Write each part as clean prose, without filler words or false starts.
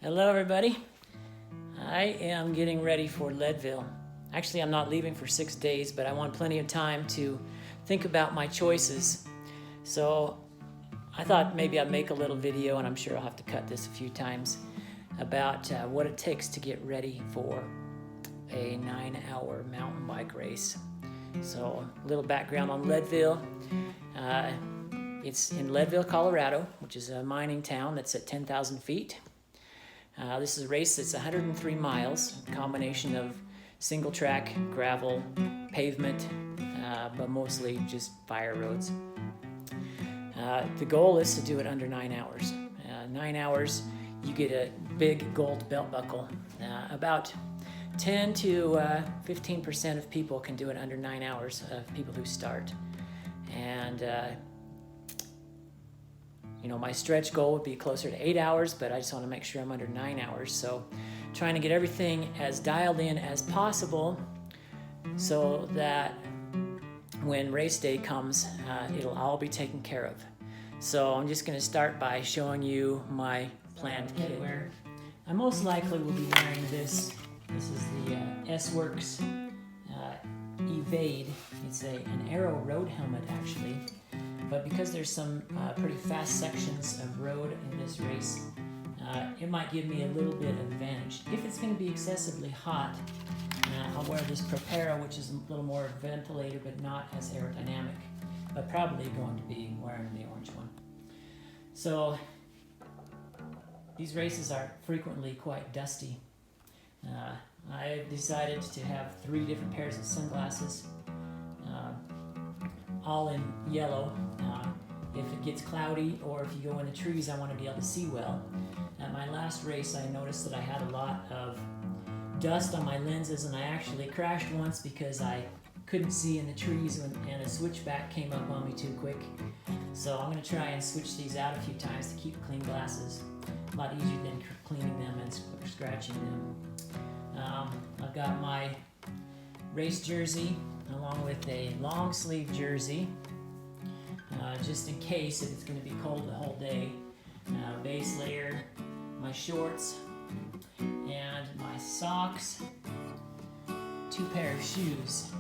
Hello everybody. I am getting ready for Leadville. Actually, I'm not leaving for 6 days, but I want plenty of time to think about my choices. So I thought maybe I'd make a little video, and I'm sure I'll have to cut this a few times, about what it takes to get ready for a 9-hour mountain bike race. So a little background on Leadville. It's in Leadville, Colorado, which is a mining town that's at 10,000 feet. This is a race that's 103 miles, a combination of single track, gravel, pavement, but mostly just fire roads. The goal is to do it under 9 hours. 9 hours, you get a big gold belt buckle. About 10 to 15% of people can do it under 9 hours, of people who start. And my stretch goal would be closer to 8 hours, but I just want to make sure I'm under 9 hours. So trying to get everything as dialed in as possible so that when race day comes, it'll all be taken care of. So I'm just going to start by showing you my planned kit. I most likely will be wearing this. This is the S-Works Evade. It's an aero road helmet, actually. But because there's some pretty fast sections of road in this race, it might give me a little bit of advantage. If it's going to be excessively hot, I'll wear this Prepara, which is a little more ventilated but not as aerodynamic, but probably going to be wearing the orange one. So these races are frequently quite dusty. I've decided to have 3 different pairs of sunglasses, all in yellow. If it gets cloudy or if you go in the trees, I want to be able to see well. At my last race, I noticed that I had a lot of dust on my lenses, and I actually crashed once because I couldn't see in the trees and a switchback came up on me too quick. So I'm going to try and switch these out a few times to keep clean glasses. A lot easier than cleaning them and scratching them. I've got my race jersey along with a long sleeve jersey, just in case if it's going to be cold the whole day. Base layer, my shorts, and my socks, 2 pair of shoes.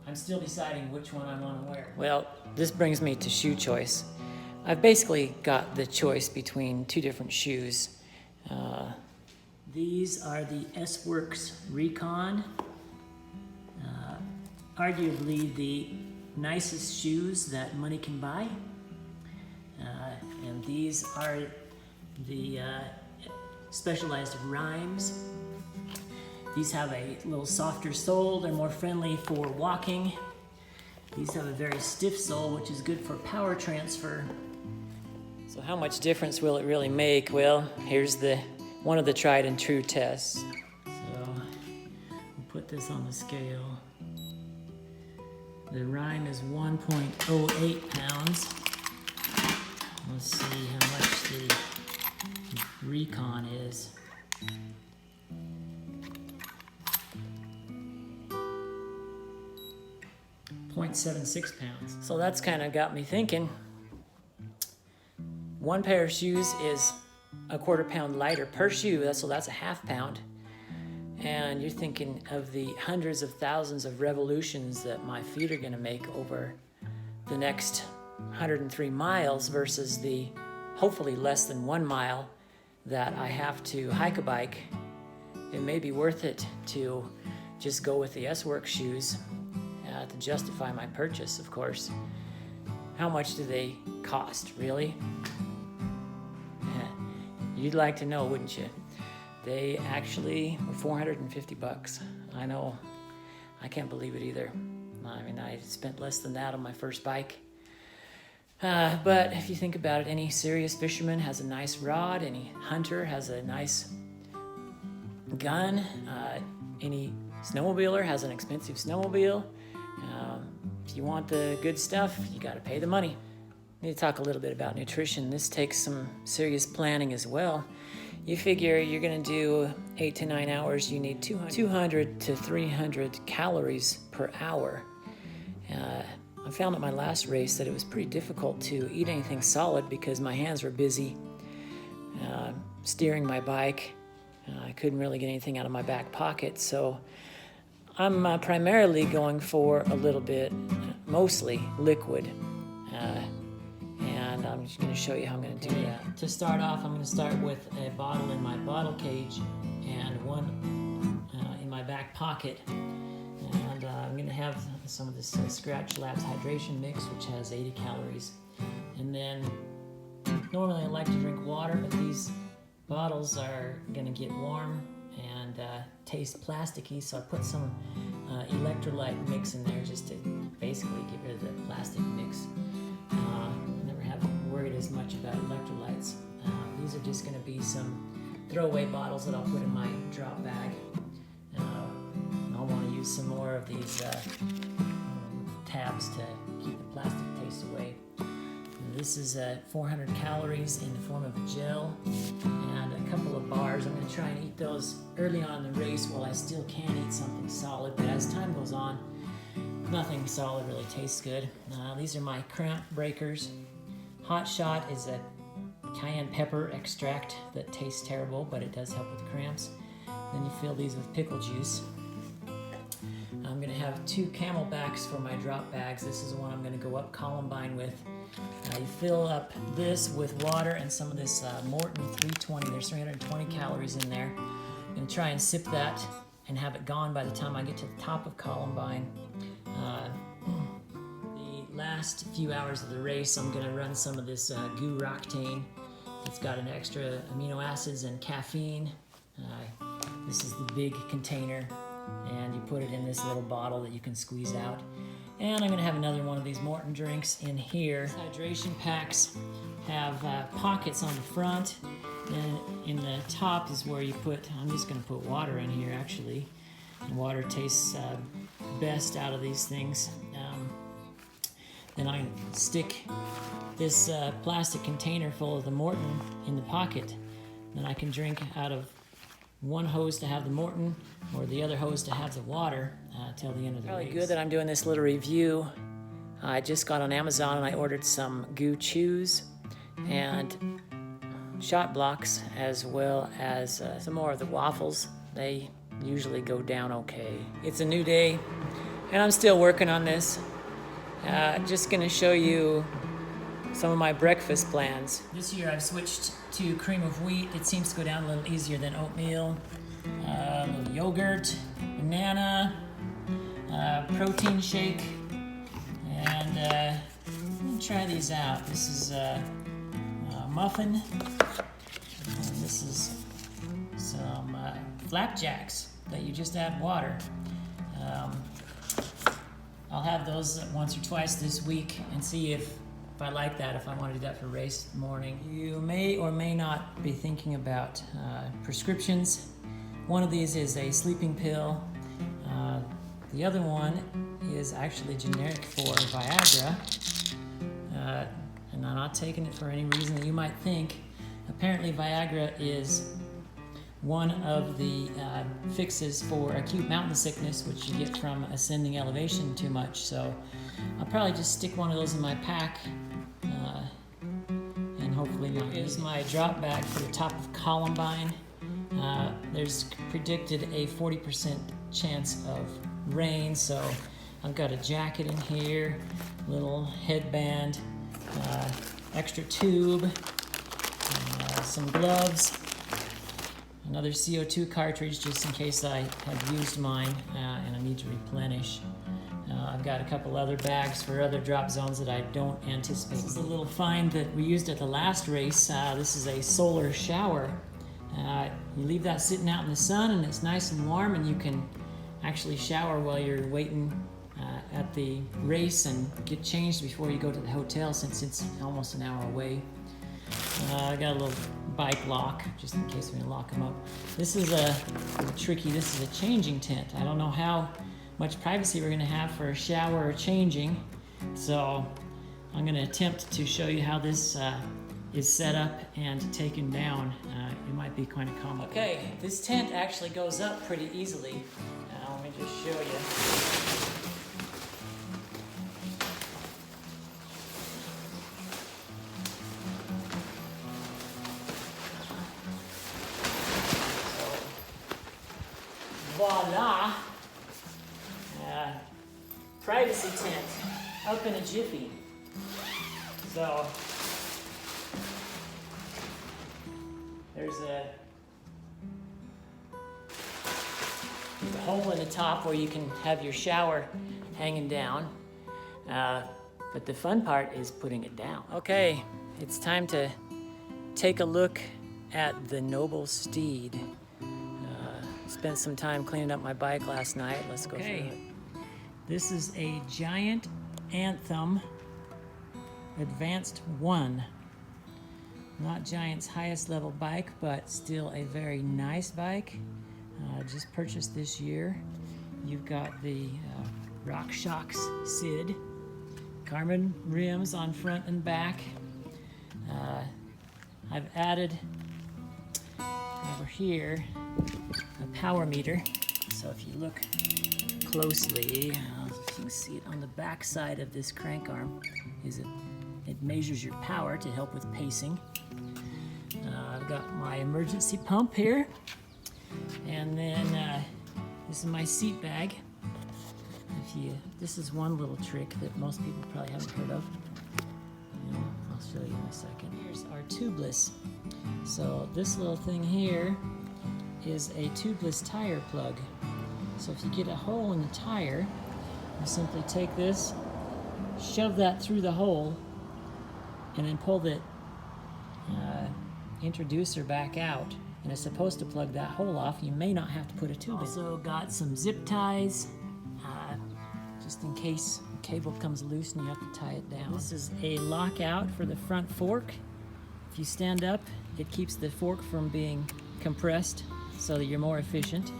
I'm still deciding which one I want to wear. Well, this brings me to shoe choice. I've basically got the choice between 2 different shoes. These are the S-Works Recon. Arguably the nicest shoes that money can buy. And these are the Specialized Rhymes. These have a little softer sole. They're more friendly for walking. These have a very stiff sole, which is good for power transfer. So how much difference will it really make? Well, here's one of the tried and true tests. So we'll put this on the scale. The Rhyme is 1.08 pounds. Let's see how much the Recon is. .76 pounds. So that's kind of got me thinking. 1 pair of shoes is a 1/4 pound lighter per shoe, so that's a 1/2 pound. And you're thinking of the hundreds of thousands of revolutions that my feet are going to make over the next 103 miles versus the hopefully less than 1 mile that I have to hike a bike. It may be worth it to just go with the S-Works shoes to justify my purchase, of course. How much do they cost, really? You'd like to know, wouldn't you? They actually were $450. I know. I can't believe it either. I mean, I spent less than that on my first bike. But if you think about it, any serious fisherman has a nice rod. Any hunter has a nice gun. Any snowmobiler has an expensive snowmobile. If you want the good stuff, you got to pay the money. I need to talk a little bit about nutrition. This takes some serious planning as well. You figure you're going to do 8 to 9 hours, you need 200 to 300 calories per hour. I found at my last race that it was pretty difficult to eat anything solid because my hands were busy steering my bike. I couldn't really get anything out of my back pocket, so I'm primarily going for a little bit, mostly liquid. And I'm just going to show you how I'm going to do that. To start off, I'm going to start with a bottle in my bottle cage and one in my back pocket. And I'm going to have some of this Scratch Labs hydration mix, which has 80 calories. And then normally I like to drink water, but these bottles are going to get warm and taste plasticky, so I put some electrolyte mix in there just to basically get rid of the plastic mix. Never have worried as much about electrolytes. These are just going to be some throwaway bottles that I'll put in my drop bag. I'll want to use some more of these tabs to keep the plastic taste away. This is 400 calories in the form of a gel and a couple of bars. I'm going to try and eat those early on in the race while I still can eat something solid, but as time goes on, nothing solid really tastes good. These are my cramp breakers. Hot Shot is a cayenne pepper extract that tastes terrible, but it does help with cramps. Then you fill these with pickle juice. I'm going to have 2 Camelbacks for my drop bags. This is the one I'm going to go up Columbine with. You fill up this with water and some of this Morton 320. There's 320 calories in there. I'm going to try and sip that and have it gone by the time I get to the top of Columbine. The last few hours of the race, I'm going to run some of this Goo Roctane. It's got an extra amino acids and caffeine. This is the big container, and you put it in this little bottle that you can squeeze out. And I'm going to have another one of these Morton drinks in here. Hydration packs have pockets on the front, and in the top is where you put, I'm just going to put water in here actually. And water tastes best out of these things. Then I stick this plastic container full of the Morton in the pocket. Then I can drink out of one hose to have the Morton or the other hose to have the water till the end of the race. Probably good that I'm doing this little review. I just got on Amazon and I ordered some Goo Chews and shot blocks, as well as some more of the waffles. They usually go down okay. It's a new day and I'm still working on this. Just gonna show you some of my breakfast plans. This year I've switched to cream of wheat. It seems to go down a little easier than oatmeal. A little yogurt, banana, protein shake, and let me try these out. This is a muffin, and this is some flapjacks that you just add water. I'll have those once or twice this week and see if I like that, if I want to do that for race morning. You may or may not be thinking about prescriptions. One of these is a sleeping pill. The other one is actually generic for Viagra. And I'm not taking it for any reason that you might think. Apparently Viagra is one of the fixes for acute mountain sickness, which you get from ascending elevation too much. So I'll probably just stick one of those in my pack and hopefully not. Here's my drop bag for the top of Columbine. There's predicted a 40% chance of rain, so I've got a jacket in here, little headband, extra tube, some gloves, another CO2 cartridge just in case I have used mine and I need to replenish. I've got a couple other bags for other drop zones that I don't anticipate. This is a little find that we used at the last race. This is a solar shower. You leave that sitting out in the sun and it's nice and warm, and you can actually shower while you're waiting at the race and get changed before you go to the hotel, since it's almost an hour away. I got a little bike lock just in case we're gonna lock them up. This is a tricky, this is a changing tent. I don't know how much privacy we're gonna have for a shower or changing, so I'm gonna attempt to show you how this is set up and taken down. It might be kind of comical. Okay, this tent actually goes up pretty easily. Let me just show you. voila, privacy tent up in a jiffy. So there's a hole in the top where you can have your shower hanging down. But the fun part is putting it down. Okay, it's time to take a look at the noble steed. Spent some time cleaning up my bike last night. Let's go through it. This is a Giant Anthem Advanced 1. Not Giant's highest level bike, but still a very nice bike. Just purchased this year. You've got the RockShox Sid, carbon rims on front and back. I've added over here a power meter. So if you look closely, if you can see it on the back side of this crank arm, it measures your power to help with pacing. I've got my emergency pump here, and then this is my seat bag. This is one little trick that most people probably haven't heard of. I'll show you in a second. Here's our tubeless. So this little thing here is a tubeless tire plug. So if you get a hole in the tire, you simply take this, shove that through the hole, and then pull the introducer back out. And it's supposed to plug that hole off. You may not have to put a tube in. Also got some zip ties, just in case the cable comes loose and you have to tie it down. This is a lockout for the front fork. If you stand up, it keeps the fork from being compressed so that you're more efficient.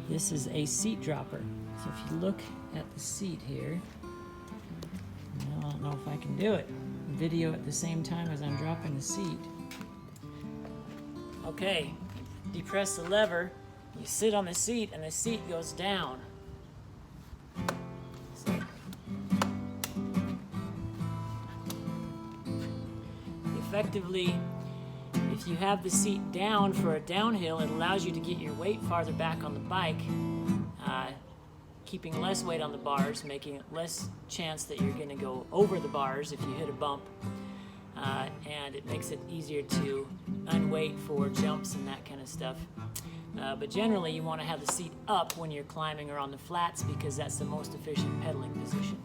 This is a seat dropper. So if you look at the seat here, I don't know if I can do it. Video at the same time as I'm dropping the seat. Okay, depress the lever, you sit on the seat, and the seat goes down. So, effectively, if you have the seat down for a downhill, it allows you to get your weight farther back on the bike, keeping less weight on the bars, making it less chance that you're going to go over the bars if you hit a bump. And it makes it easier to unweight for jumps and that kind of stuff. But generally you want to have the seat up when you're climbing or on the flats because that's the most efficient pedaling position.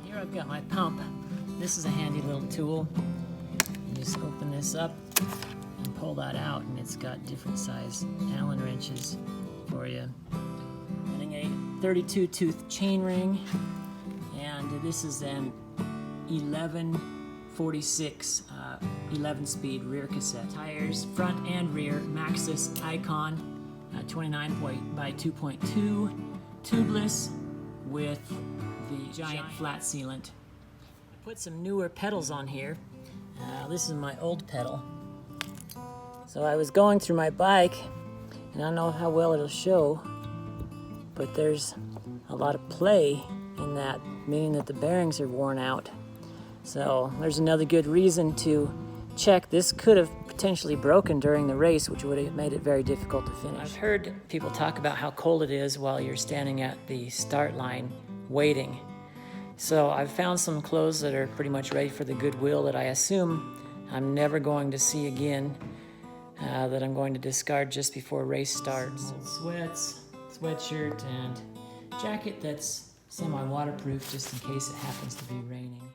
Here I've got my pump. This is a handy little tool. You just open this up and pull that out, and it's got different size Allen wrenches for you. Getting a 32 tooth chain ring, and this is an 1146 11-speed rear cassette. Tires, front and rear, Maxxis Icon 29 by 2.2, tubeless with the Giant flat sealant. I put some newer pedals on here. This is my old pedal. So I was going through my bike, and I don't know how well it'll show, but there's a lot of play in that, meaning that the bearings are worn out. So there's another good reason to check. This could have potentially broken during the race, which would have made it very difficult to finish. I've heard people talk about how cold it is while you're standing at the start line waiting. So I've found some clothes that are pretty much ready for the Goodwill that I assume I'm never going to see again, that I'm going to discard just before race starts. Sweats, sweatshirt, and jacket that's semi-waterproof just in case it happens to be raining.